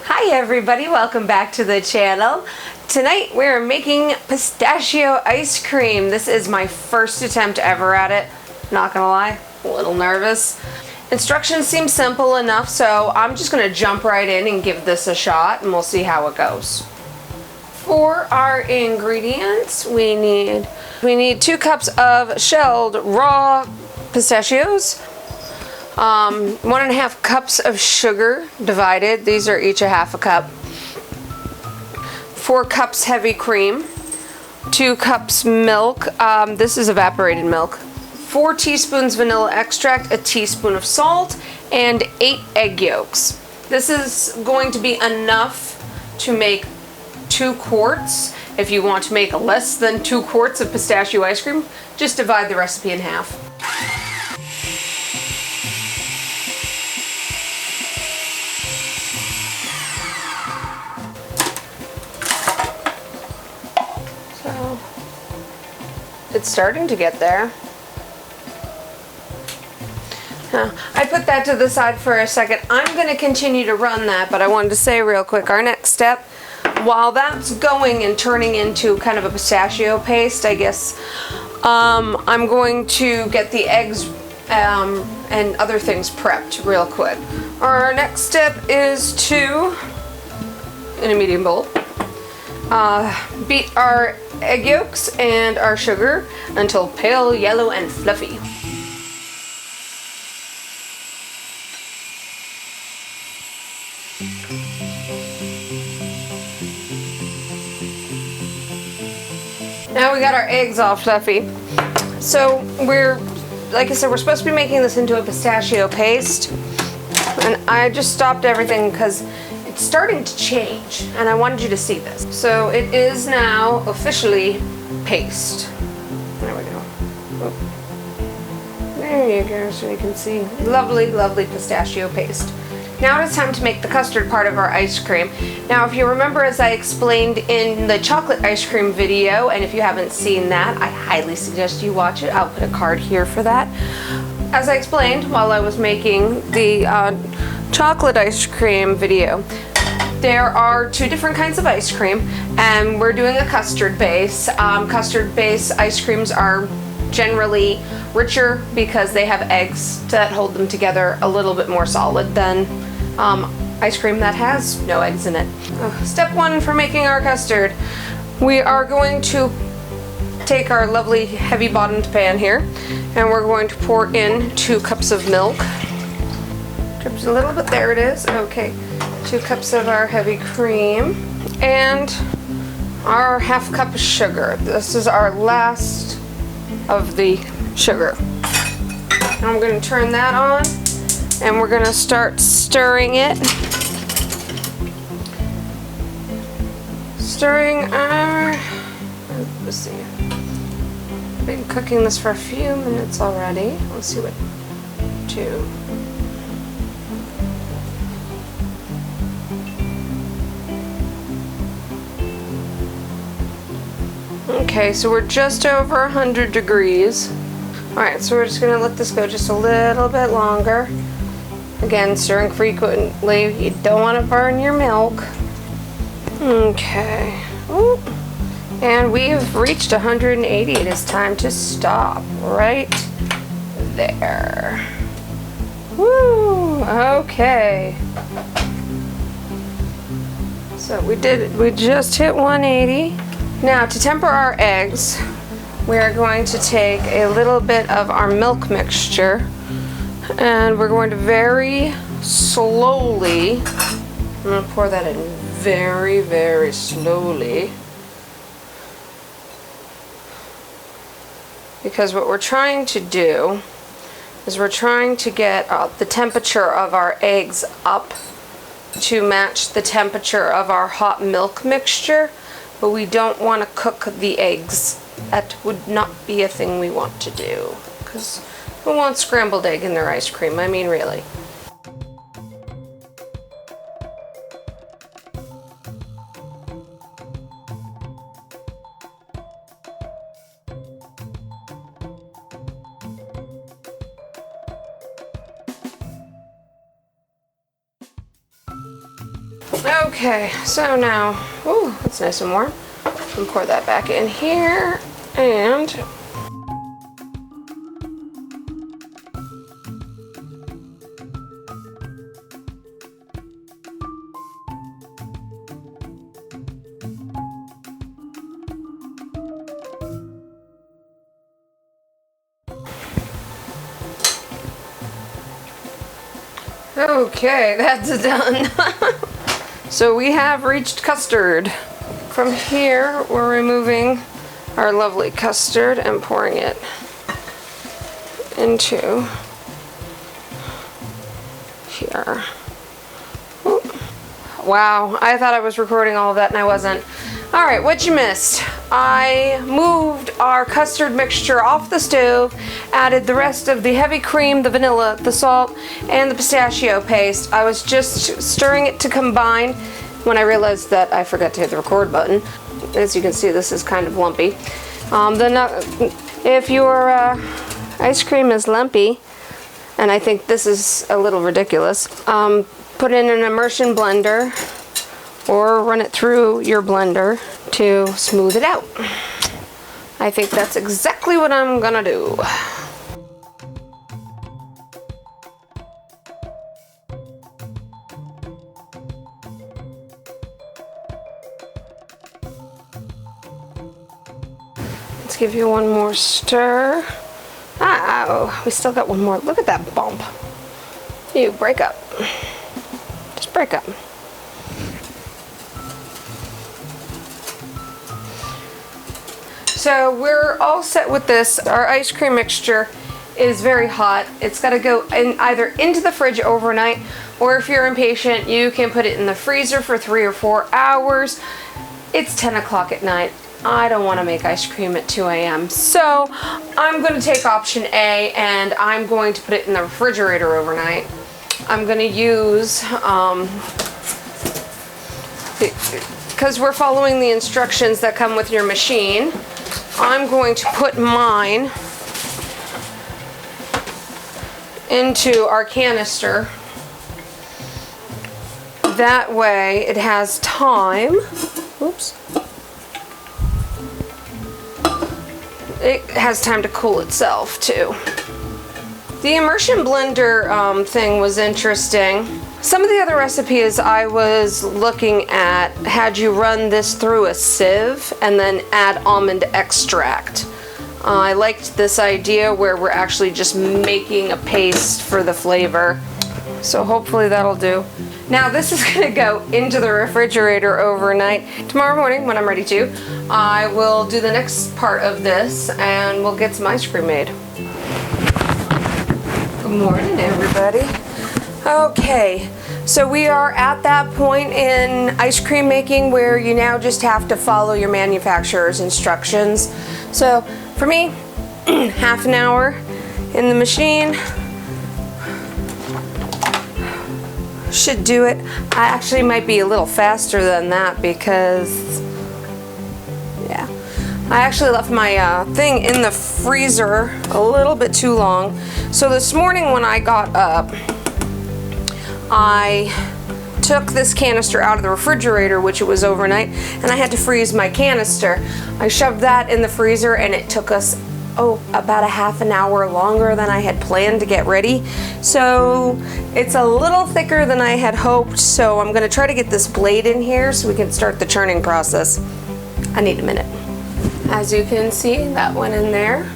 Hi everybody, welcome back to the channel. Tonight we're making pistachio ice cream. This is my first attempt ever at it. Not gonna lie, a little nervous. Instructions seem simple enough, so I'm just gonna jump right in and give this a shot and we'll see how it goes. For our ingredients, we need 2 cups of shelled raw pistachios, 1.5 cups of sugar divided. These are each a half a cup. 4 cups heavy cream, 2 cups milk. This is evaporated milk. 4 teaspoons vanilla extract, a teaspoon of salt, and 8 egg yolks. This is going to be enough to make 2 quarts. If you want to make less than 2 quarts of pistachio ice cream, just divide the recipe in half. So it's starting to get there. I put that to the side for a second. I'm going to continue to run that, but I wanted to say real quick, our next step, while that's going and turning into kind of a pistachio paste, I guess, I'm going to get the eggs and other things prepped real quick. Our next step is to, in a medium bowl, beat our egg yolks and our sugar until pale yellow and fluffy. Now we got our eggs all fluffy. So like I said, we're supposed to be making this into a pistachio paste. And I just stopped everything because it's starting to change and I wanted you to see this. So it is now officially paste. There we go. Oh. There you go, so you can see. Lovely, lovely pistachio paste. Now it is time to make the custard part of our ice cream. Now if you remember, as I explained in the chocolate ice cream video, and if you haven't seen that, I highly suggest you watch it. I'll put a card here for that. As I explained while I was making the chocolate ice cream video, there are 2 different kinds of ice cream, and we're doing a custard base. Custard base ice creams are generally richer because they have eggs that hold them together a little bit more solid than ice cream that has no eggs in it. Step 1 for making our custard. We are going to take our lovely heavy bottomed pan here and we're going to pour in 2 cups of milk. Drips a little bit, there it is. Okay, 2 cups of our heavy cream and our half cup of sugar. This is our last of the sugar. I'm going to turn that on and we're going to start stirring it. Stirring our, let's see, I've been cooking this for a few minutes already. Let's see what, 2. Okay, so we're just over 100 degrees. Alright, so we're just going to let this go just a little bit longer. Again, stirring frequently. You don't want to burn your milk. Okay. Ooh. And we've reached 180. It is time to stop right there. Woo! Okay. So we just hit 180. Now, to temper our eggs, we are going to take a little bit of our milk mixture and we're going to very slowly, I'm going to pour that in very, very slowly, because what we're trying to do is we're trying to get the temperature of our eggs up to match the temperature of our hot milk mixture, but we don't want to cook the eggs. That would not be a thing we want to do, because who wants scrambled egg in their ice cream? I mean, really. Okay, so now, ooh, that's nice and warm. And pour that back in here, and okay, that's done. So we have reached custard. From here, we're removing our lovely custard and pouring it into here. Ooh. Wow, I thought I was recording all of that and I wasn't. All right, what you missed? I moved our custard mixture off the stove, added the rest of the heavy cream, the vanilla, the salt, and the pistachio paste. I was just stirring it to combine when I realized that I forgot to hit the record button. As you can see, this is kind of lumpy. If your ice cream is lumpy, and I think this is a little ridiculous, put in an immersion blender or run it through your blender to smooth it out. I think that's exactly what I'm gonna do. Let's give you one more stir. Oh, we still got one more. Look at that bump. You break up. Just break up. So we're all set with this. Our ice cream mixture is very hot. It's got to go in either into the fridge overnight, or if you're impatient, you can put it in the freezer for 3 or 4 hours. It's 10 o'clock at night. I don't want to make ice cream at 2 a.m. So I'm going to take option A and I'm going to put it in the refrigerator overnight. I'm going to use, because we're following the instructions that come with your machine, I'm going to put mine into our canister. That way it has time. Oops. It has time to cool itself too. The immersion blender thing was interesting. Some of the other recipes I was looking at had you run this through a sieve and then add almond extract. I liked this idea where we're actually just making a paste for the flavor. So hopefully that'll do. Now this is gonna go into the refrigerator overnight. Tomorrow morning when I'm ready to, I will do the next part of this and we'll get some ice cream made. Good morning, everybody. Okay, so we are at that point in ice cream making where you now just have to follow your manufacturer's instructions. So for me, half an hour in the machine should do it. I actually might be a little faster than that because, yeah, I actually left my thing in the freezer a little bit too long. So this morning when I got up, I took this canister out of the refrigerator, which it was overnight, and I had to freeze my canister. I shoved that in the freezer and it took us about a half an hour longer than I had planned to get ready. So it's a little thicker than I had hoped, so I'm gonna try to get this blade in here so we can start the churning process. I need a minute. As you can see, that went in there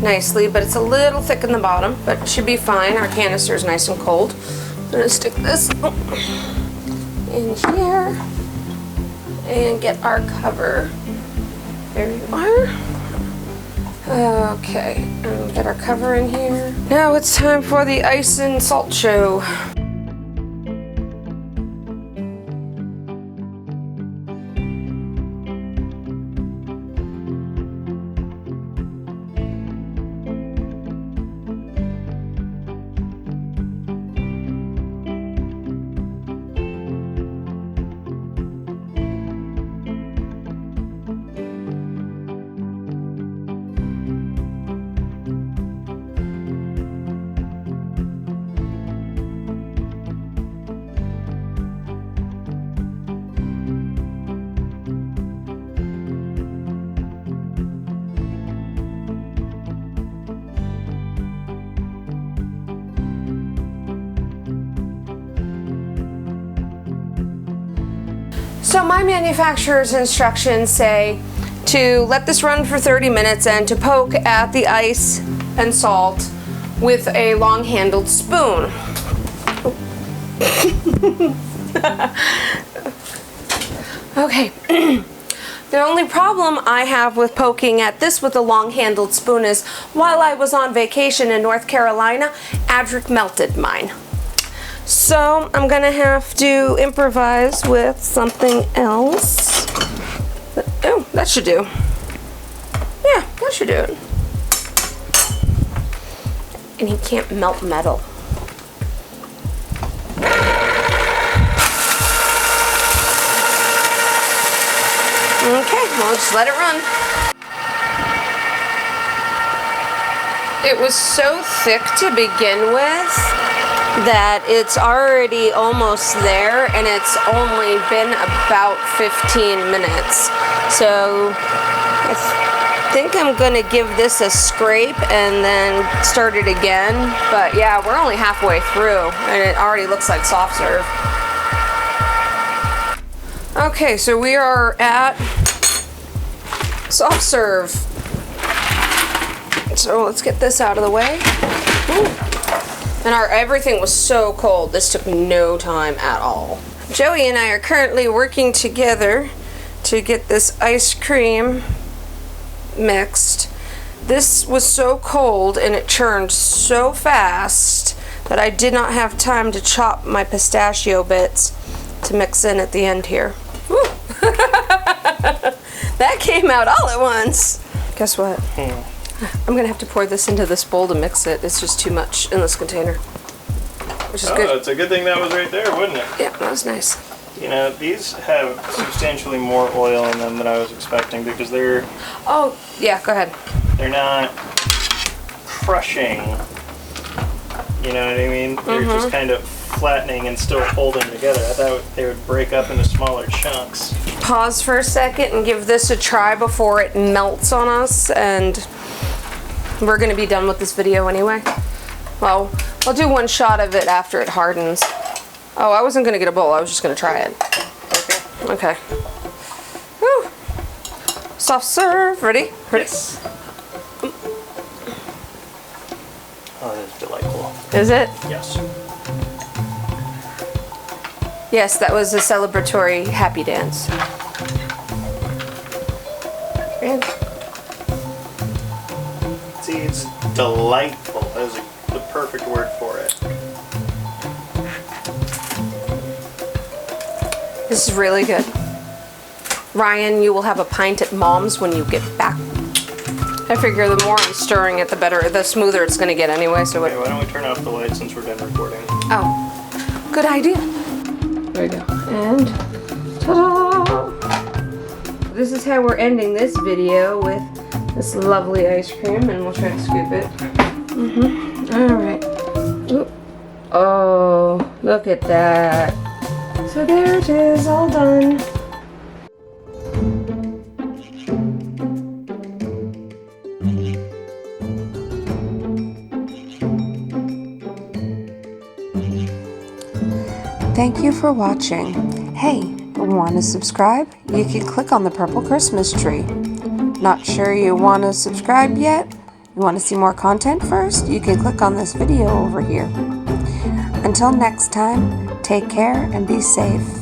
nicely, but it's a little thick in the bottom, but it should be fine. Our canister is nice and cold. I'm gonna stick this in here and get our cover. There you are. Okay, and get our cover in here. Now it's time for the ice and salt show. So my manufacturer's instructions say to let this run for 30 minutes and to poke at the ice and salt with a long-handled spoon. Okay. The only problem I have with poking at this with a long-handled spoon is while I was on vacation in North Carolina, Adric melted mine. So I'm gonna have to improvise with something else. Oh, that should do. Yeah, that should do it. And he can't melt metal. Okay, well, just let it run. It was so thick to begin with that it's already almost there, and it's only been about 15 minutes. So I think I'm gonna give this a scrape and then start it again. But yeah, we're only halfway through, and it already looks like soft serve. Okay, so we are at soft serve. So let's get this out of the way. Ooh. And everything was so cold. This took no time at all. Joey and I are currently working together to get this ice cream mixed. This was so cold and it churned so fast that I did not have time to chop my pistachio bits to mix in at the end here. That came out all at once. Guess what? I'm gonna have to pour this into this bowl to mix it. It's just too much in this container, which is good. It's a good thing that was right there, wouldn't it? Yeah, that was nice. You know, these have substantially more oil in them than I was expecting because they're... Oh, yeah, go ahead. They're not crushing, you know what I mean? They're just kind of flattening and still holding together. I thought they would break up into smaller chunks. Pause for a second and give this a try before it melts on us, and we're gonna be done with this video anyway. Well, I'll do one shot of it after it hardens. Oh, I wasn't gonna get a bowl, I was just gonna try it. Okay. Woo. Soft serve, ready? Yes. Oh, that's delightful. Is it? Yes. Yes, that was a celebratory happy dance. And See, it's delightful. That is the perfect word for it. this is really good. Ryan, you will have a pint at Mom's when you get back. I figure the more I'm stirring it, the better, the smoother it's gonna get anyway. So Okay, why don't we turn off the light since we're done recording? Oh, good idea. There we go. And ta-da! This is how we're ending this video, with this lovely ice cream, and we'll try to scoop it. All right. Oop. Oh, look at that. So there it is, all done. Thank you for watching. Hey, want to subscribe? You can click on the purple Christmas tree. Not sure you want to subscribe yet? You want to see more content first? You can click on this video over here. Until next time, take care and be safe.